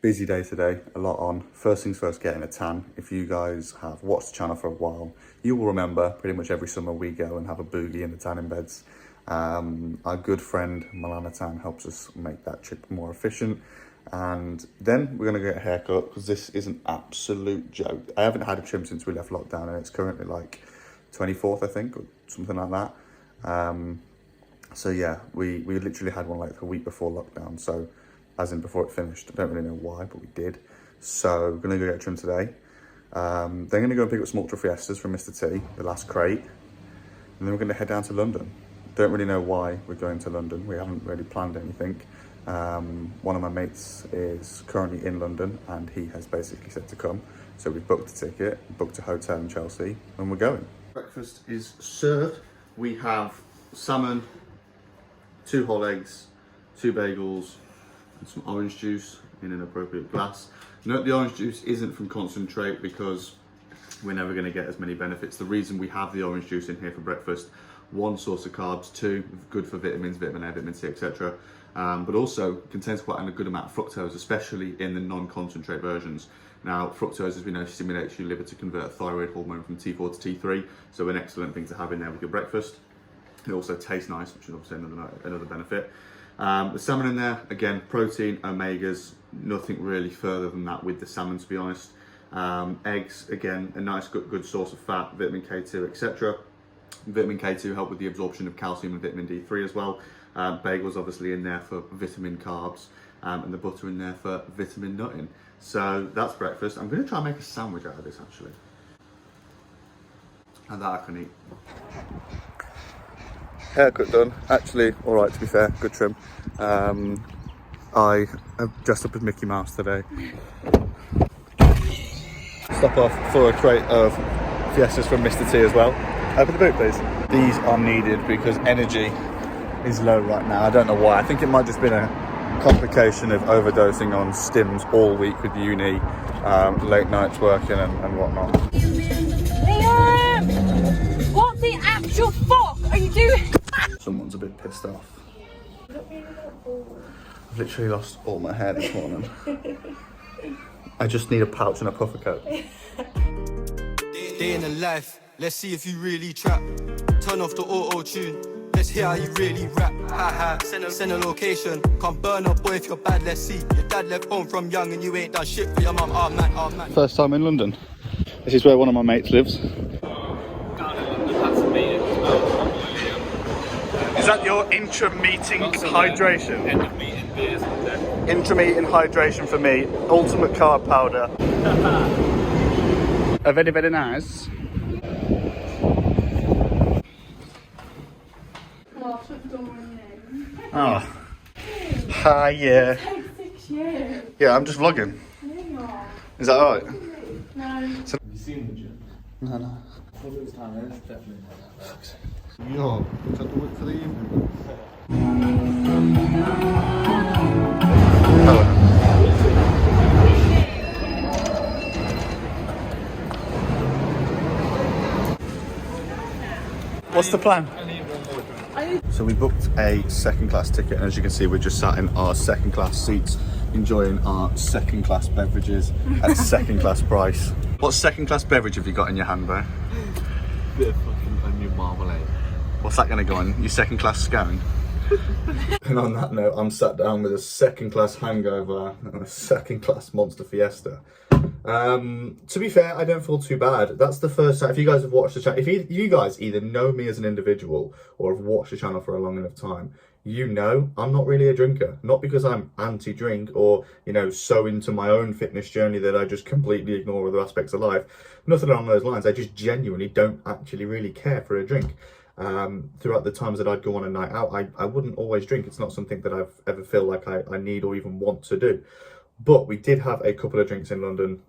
Busy day today, a lot on. First things first, getting a tan. If you guys have watched the channel for a while, you will remember pretty much every summer we go and have a boogie in the tanning beds. Our good friend Milana Tan helps us make that trip more efficient. And then we're gonna get a haircut because this is an absolute joke. I haven't had a trim since we left lockdown and it's currently like 24th, I think, or something like that. So yeah, we literally had one like the week before lockdown. So as in before it finished. I don't really know why, but we did. So we're gonna go get a trim today. Then gonna go and pick up some Ultra Fiestas from Mr. T, the last crate. And then we're gonna head down to London. Don't really know why we're going to London. We haven't really planned anything. One of my mates is currently in London and he has basically said to come. So we've booked a ticket, booked a hotel in Chelsea, and we're going. Breakfast is served. We have salmon, 2 whole eggs, 2 bagels, and some orange juice in an appropriate glass. Note the orange juice isn't from concentrate because we're never going to get as many benefits. The reason we have the orange juice in here for breakfast, 1, source of carbs, 2, good for vitamins, vitamin A, vitamin C, etc. But also contains quite a good amount of fructose, especially in the non-concentrate versions. Now, fructose, as we know, stimulates your liver to convert thyroid hormone from T4 to T3, so an excellent thing to have in there with your breakfast. It also tastes nice, which is obviously another benefit. The salmon in there, again, protein, omegas, nothing really further than that with the salmon, to be honest. Eggs, again, a nice good source of fat, vitamin K2, etc. Vitamin K2 help with the absorption of calcium and vitamin D3 as well. Bagels obviously in there for vitamin carbs, and the butter in there for vitamin nutting. So that's breakfast. I'm going to try and make a sandwich out of this actually. And that I can eat. Haircut done. Actually, all right to be fair, good trim. I have dressed up as Mickey Mouse today. Stop off for a crate of Fiestas from Mr. T as well. Open the boot, please. These are needed because energy is low right now. I don't know why. I think it might just been a complication of overdosing on stims all week with uni, late nights working and whatnot. Liam! What the actual fuck are you doing? Someone's a bit pissed off. I've literally lost all my hair this morning. I just need a pouch and a puffer coat. Day in the life, let's see if you really trap. Turn off the auto-tune, let's hear how you really rap. Ha ha, send a location. Come burn up, boy, if you're bad, let's see. Your dad left home from young and you ain't done shit for your mum, oh man. First time in London. This is where one of my mates lives. Is that your intra-meeting hydration? End of meeting beers. Intra-meeting hydration for me. Ultimate carb powder. A very, very nice. Oh. Hi, yeah. Yeah, I'm just vlogging. Is that alright? No. Have you seen the gym? No. What it was time is, definitely. Yo, is that the whip for the evening? What's the plan? So we booked a second class ticket and as you can see we're just sat in our second class seats enjoying our second class beverages at second class price. What second class beverage have you got in your hand, bro? Bit of fucking onion marmalade. What's that going to go on? Your second class scone? And on that note, I'm sat down with a second class hangover and a second class Monster Fiesta. To be fair, I don't feel too bad. That's the first time, if you guys have watched the channel, if you guys either know me as an individual or have watched the channel for a long enough time, you know I'm not really a drinker. Not because I'm anti-drink or, you know, so into my own fitness journey that I just completely ignore other aspects of life. Nothing along those lines. I just genuinely don't actually really care for a drink. Throughout the times that I'd go on a night out, I wouldn't always drink. It's not something that I've ever feel like I need or even want to do. But we did have a couple of drinks in London.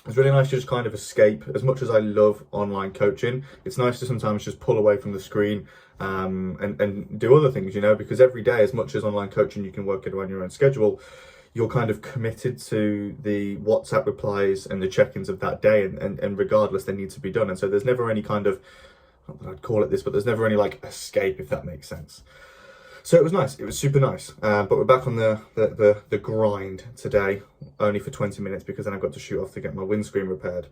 It's really nice to just kind of escape. As much as I love online coaching, it's nice to sometimes just pull away from the screen and do other things, you know, because every day, as much as online coaching, you can work it around your own schedule, you're kind of committed to the WhatsApp replies and the check-ins of that day, and regardless, they need to be done. And so there's never any kind of, not that I'd call it this, but there's never any like escape, if that makes sense. So it was nice. It was super nice. But we're back on the grind today, only for 20 minutes because then I've got to shoot off to get my windscreen repaired.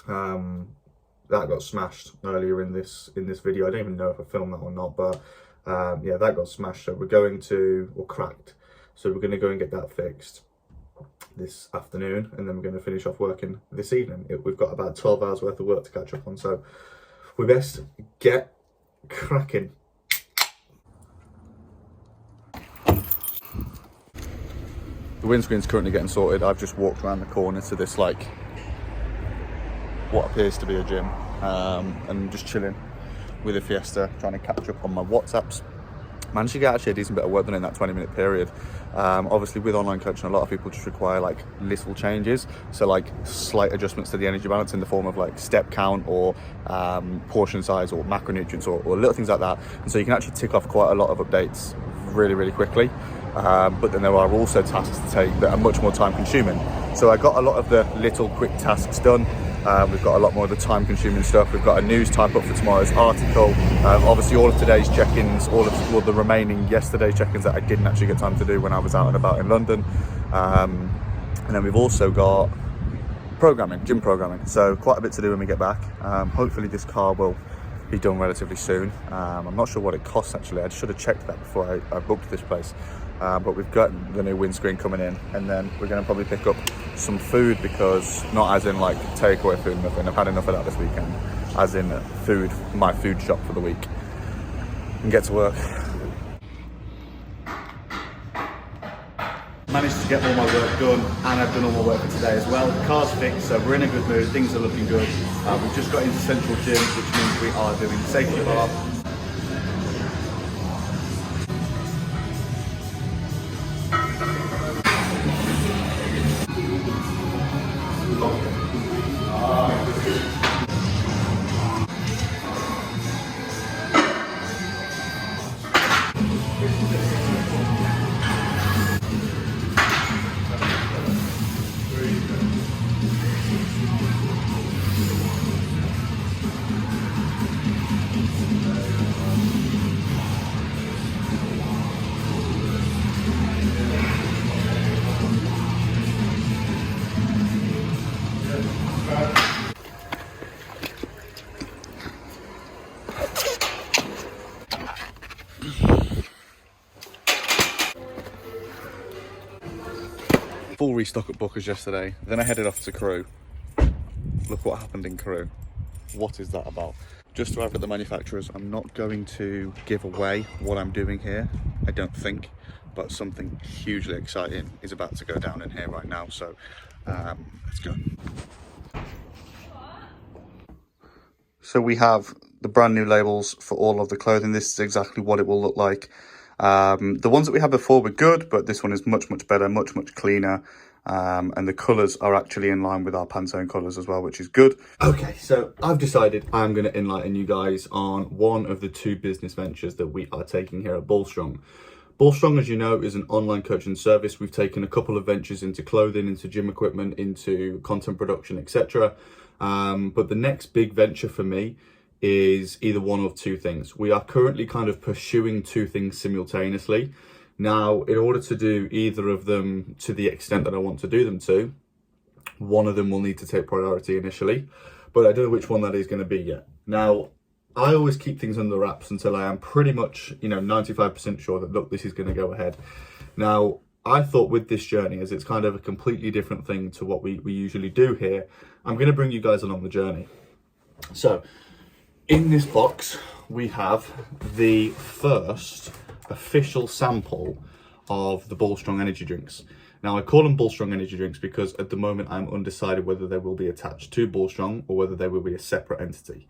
That got smashed earlier in this video. I don't even know if I filmed that or not, but yeah, that got smashed. So we're going to, or cracked. So we're going to go and get that fixed this afternoon, and then we're going to finish off working this evening. We've got about 12 hours worth of work to catch up on, so we best get cracking. The windscreen's currently getting sorted. I've just walked around the corner to this, like, what appears to be a gym, and just chilling with a Fiesta, trying to catch up on my WhatsApps. Managed to get actually a decent bit of work done in that 20-minute period. Obviously with online coaching, a lot of people just require like little changes, so like slight adjustments to the energy balance in the form of like step count or portion size or macronutrients or little things like that. And so you can actually tick off quite a lot of updates really quickly. But then there are also tasks to take that are much more time consuming. So I got a lot of the little quick tasks done. We've got a lot more of the time consuming stuff. We've got a news type up for tomorrow's article. Obviously all of today's check-ins, all the remaining yesterday's check-ins that I didn't actually get time to do when I was out and about in London. And then we've also got gym programming. So quite a bit to do when we get back. Hopefully this car will be done relatively soon. I'm not sure what it costs actually. I should have checked that before I booked this place. But we've got the new windscreen coming in, and then we're going to probably pick up some food, because not as in like takeaway food, nothing. I've had enough of that this weekend, as in food, my food shop for the week, and get to work. Managed to get all my work done, and I've done all my work for today as well. The car's fixed, so we're in a good mood, things are looking good. We've just got into Central Gym, which means we are doing safety bar. Full restock at Booker's yesterday, then I headed off to Crewe. Look what happened in Crewe. What is that about? Just arrived at the manufacturers. I'm not going to give away what I'm doing here, I don't think, but something hugely exciting is about to go down in here right now, so let's go. So we have the brand new labels for all of the clothing. This is exactly what it will look like. The ones that we had before were good, but this one is much better, much cleaner, and the colours are actually in line with our Pantone colours as well, which is good. Okay, so I've decided I'm going to enlighten you guys on one of the two business ventures that we are taking here at Bullstrong. Bullstrong, as you know, is an online coaching service. We've taken a couple of ventures into clothing, into gym equipment, into content production, etc. But the next big venture for me is either one of two things. We are currently kind of pursuing two things simultaneously. Now, in order to do either of them to the extent that I want to do them to, one of them will need to take priority initially, but I don't know which one that is going to be yet. Now, I always keep things under wraps until I am pretty much, 95% sure that, look, this is going to go ahead. Now, I thought with this journey, as it's kind of a completely different thing to what we usually do here, I'm going to bring you guys along the journey. So, in this box, we have the first official sample of the Bullstrong energy drinks. Now, I call them Bullstrong energy drinks because at the moment I'm undecided whether they will be attached to Bullstrong or whether they will be a separate entity.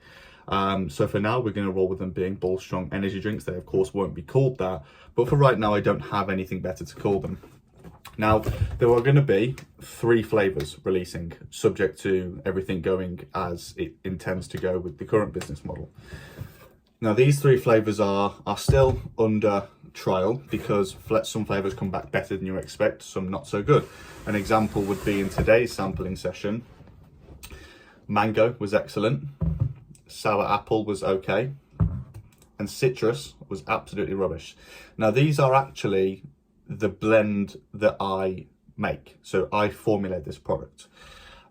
So for now, we're going to roll with them being Bullstrong energy drinks. They, of course, won't be called that. But for right now, I don't have anything better to call them. Now, there are going to be 3 flavours releasing, subject to everything going as it intends to go with the current business model. Now, these 3 flavours are still under trial because some flavours come back better than you expect, some not so good. An example would be in today's sampling session, mango was excellent, sour apple was okay, and citrus was absolutely rubbish. Now these are actually the blend that I make. So I formulate this product.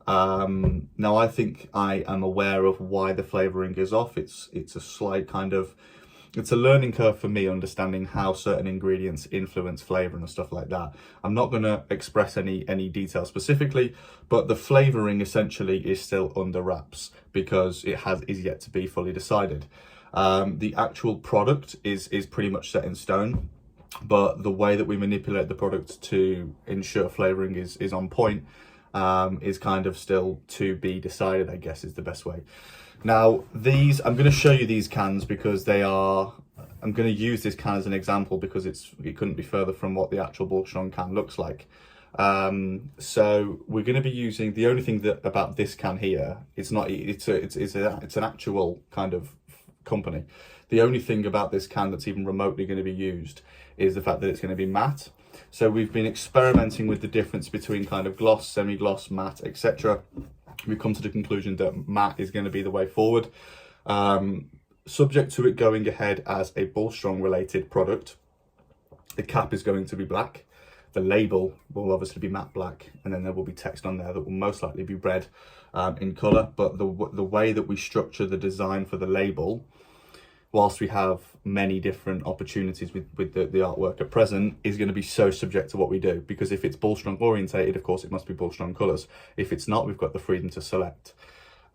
Now I think I am aware of why the flavoring is off. It's a slight kind of, it's a learning curve for me, understanding how certain ingredients influence flavor and stuff like that. I'm not going to express any details specifically, but the flavoring essentially is still under wraps because it is yet to be fully decided. The actual product is pretty much set in stone, but the way that we manipulate the product to ensure flavoring is on point is kind of still to be decided, I guess is the best way. Now these, I'm going to show you these cans because they are, I'm going to use this can as an example because it couldn't be further from what the actual Bulk Strong can looks like. So we're going to be using, the only thing that about this can here, it's an actual kind of company. The only thing about this can that's even remotely going to be used is the fact that it's going to be matte. So we've been experimenting with the difference between kind of gloss, semi-gloss, matte, etc. We've come to the conclusion that matte is going to be the way forward. Subject to it going ahead as a Bulk Strong related product, the cap is going to be black. The label will obviously be matte black, and then there will be text on there that will most likely be red in colour. But the way that we structure the design for the label, whilst we have many different opportunities with the artwork at present, is going to be so subject to what we do. Because if it's Bulk Strong orientated, of course it must be Bulk Strong colours. If it's not, we've got the freedom to select.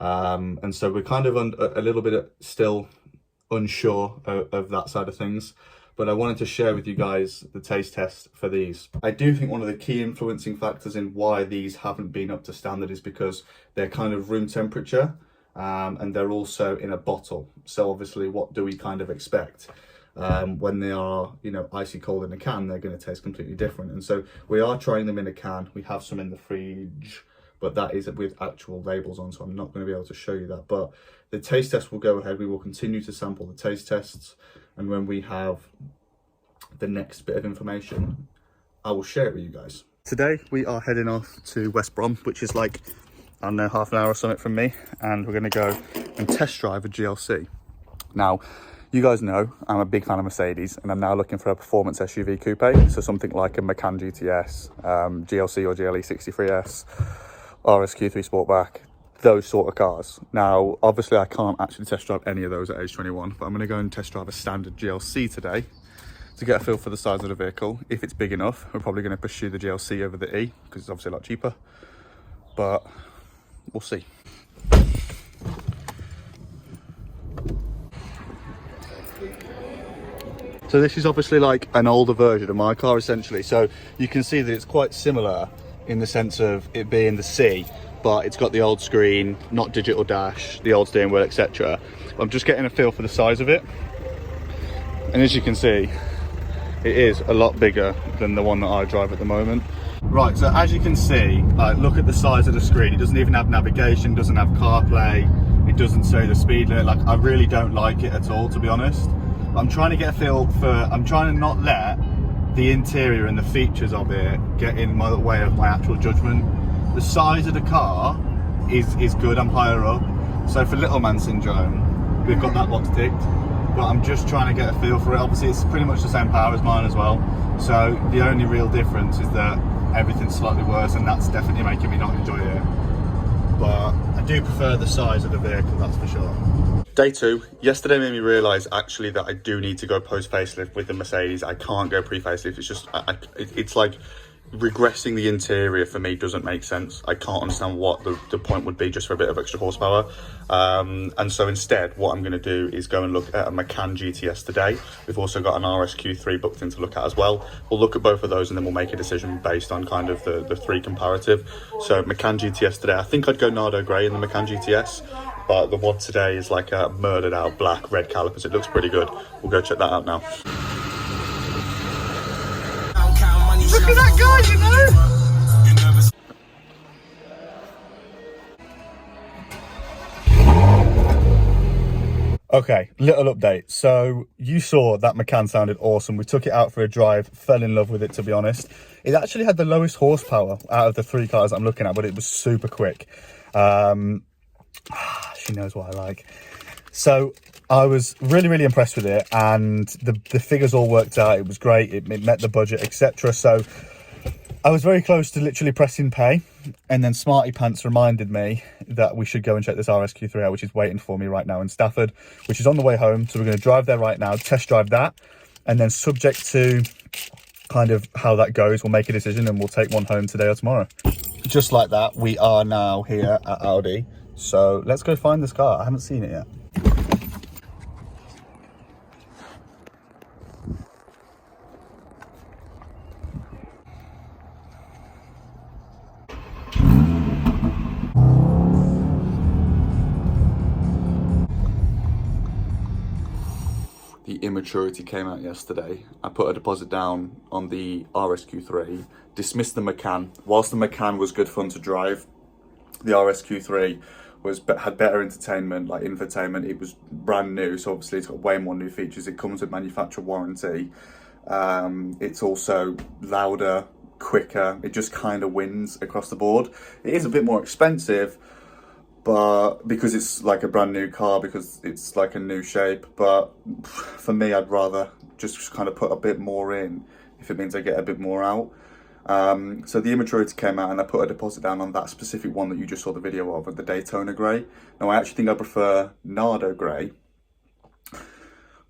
And so we're kind of a little bit still unsure of that side of things. But I wanted to share with you guys the taste test for these. I do think one of the key influencing factors in why these haven't been up to standard is because they're kind of room temperature. And they're also in a bottle. So obviously, what do we kind of expect? When they are, you know, icy cold in a can, they're going to taste completely different. And so we are trying them in a can. We have some in the fridge, but that is with actual labels on, so I'm not going to be able to show you that. But the taste test will go ahead. We will continue to sample the taste tests. And when we have the next bit of information, I will share it with you guys. Today, we are heading off to West Brom, which is like, I don't know, half an hour or something from me, and we're going to go and test drive a GLC. Now, you guys know I'm a big fan of Mercedes, and I'm now looking for a performance SUV coupe, so something like a Macan GTS, GLC or GLE 63S, RSQ3 Sportback, those sort of cars. Now, obviously I can't actually test drive any of those at age 21, but I'm going to go and test drive a standard GLC today to get a feel for the size of the vehicle. If it's big enough, we're probably going to pursue the GLC over the E, because it's obviously a lot cheaper, but we'll see. So this is obviously like an older version of my car essentially. So you can see that it's quite similar in the sense of it being the C, but it's got the old screen, not digital dash, the old steering wheel, etc. I'm just getting a feel for the size of it. And as you can see, it is a lot bigger than the one that I drive at the moment. Right, so as you can see, look at the size of the screen. It doesn't even have navigation, doesn't have CarPlay, it doesn't say the speed limit. Like, I really don't like it at all, to be honest. I'm trying to get a feel for, I'm trying to not let the interior and the features of it get in my way of my actual judgment. The size of the car is good, I'm higher up. So for little man syndrome, we've got that box ticked, but I'm just trying to get a feel for it. Obviously it's pretty much the same power as mine as well. So the only real difference is that everything's slightly worse, and that's definitely making me not enjoy it. But I do prefer the size of the vehicle, that's for sure. Day 2, yesterday made me realise actually that I do need to go post facelift with the Mercedes. I can't go pre facelift. It's just, it's like regressing the interior for me doesn't make sense. I can't understand what the point would be just for a bit of extra horsepower. And so instead, what I'm going to do is go and look at a Macan GTS today. We've also got an RSQ3 booked in to look at as well. We'll look at both of those and then we'll make a decision based on kind of the three comparative. So Macan GTS today, I think I'd go Nardo Grey in the Macan GTS, but the one today is like a murdered out black red calipers. It looks pretty good. We'll go check that out now. Look at that guy, you know! Okay, little update. So you saw that Macan sounded awesome. We took it out for a drive, fell in love with it, to be honest. It actually had the lowest horsepower out of the three cars I'm looking at, but it was super quick. She knows what I like. So I was really, really impressed with it, and the figures all worked out. It was great. It met the budget, etc. So I was very close to literally pressing pay, and then Smarty Pants reminded me that we should go and check this RSQ3 out, which is waiting for me right now in Stafford, which is on the way home. So we're going to drive there right now, test drive that, and then subject to kind of how that goes, we'll make a decision and we'll take one home today or tomorrow. Just like that, we are now here at Audi. So let's go find this car. I haven't seen it yet. The immaturity came out yesterday. I put a deposit down on the RSQ3, dismissed the Macan. Whilst the Macan was good fun to drive, the RSQ3 had better entertainment, like infotainment. It was brand new, so obviously it's got way more new features. It comes with manufacturer warranty. It's also louder, quicker. It just kind of wins across the board. It is a bit more expensive, but because it's like a brand new car, because it's like a new shape. But for me, I'd rather just kind of put a bit more in if it means I get a bit more out. So the immaturity came out and I put a deposit down on that specific one that you just saw the video of, the Daytona Grey. Now I actually think I prefer Nardo Grey,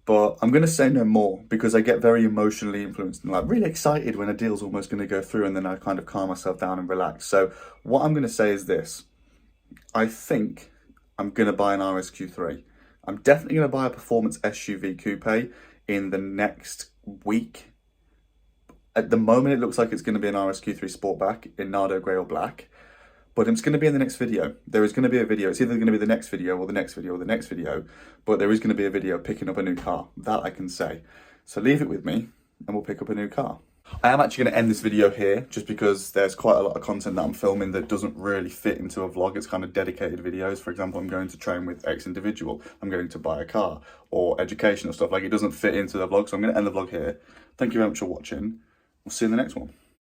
but I'm going to say no more because I get very emotionally influenced and like really excited when a deal's almost going to go through, and then I kind of calm myself down and relax. So what I'm going to say is this. I think I'm going to buy an RSQ3. I'm definitely going to buy a performance SUV coupe in the next week. At the moment, it looks like it's going to be an RSQ3 Sportback in Nardo Grey or Black. But it's going to be in the next video. There is going to be a video. It's either going to be the next video or the next video or the next video. But there is going to be a video picking up a new car. That I can say. So leave it with me and we'll pick up a new car. I am actually going to end this video here just because there's quite a lot of content that I'm filming that doesn't really fit into a vlog. It's kind of dedicated videos. For example, I'm going to train with X individual. I'm going to buy a car or educational stuff. Like, it doesn't fit into the vlog. So I'm going to end the vlog here. Thank you very much for watching. We'll see you in the next one.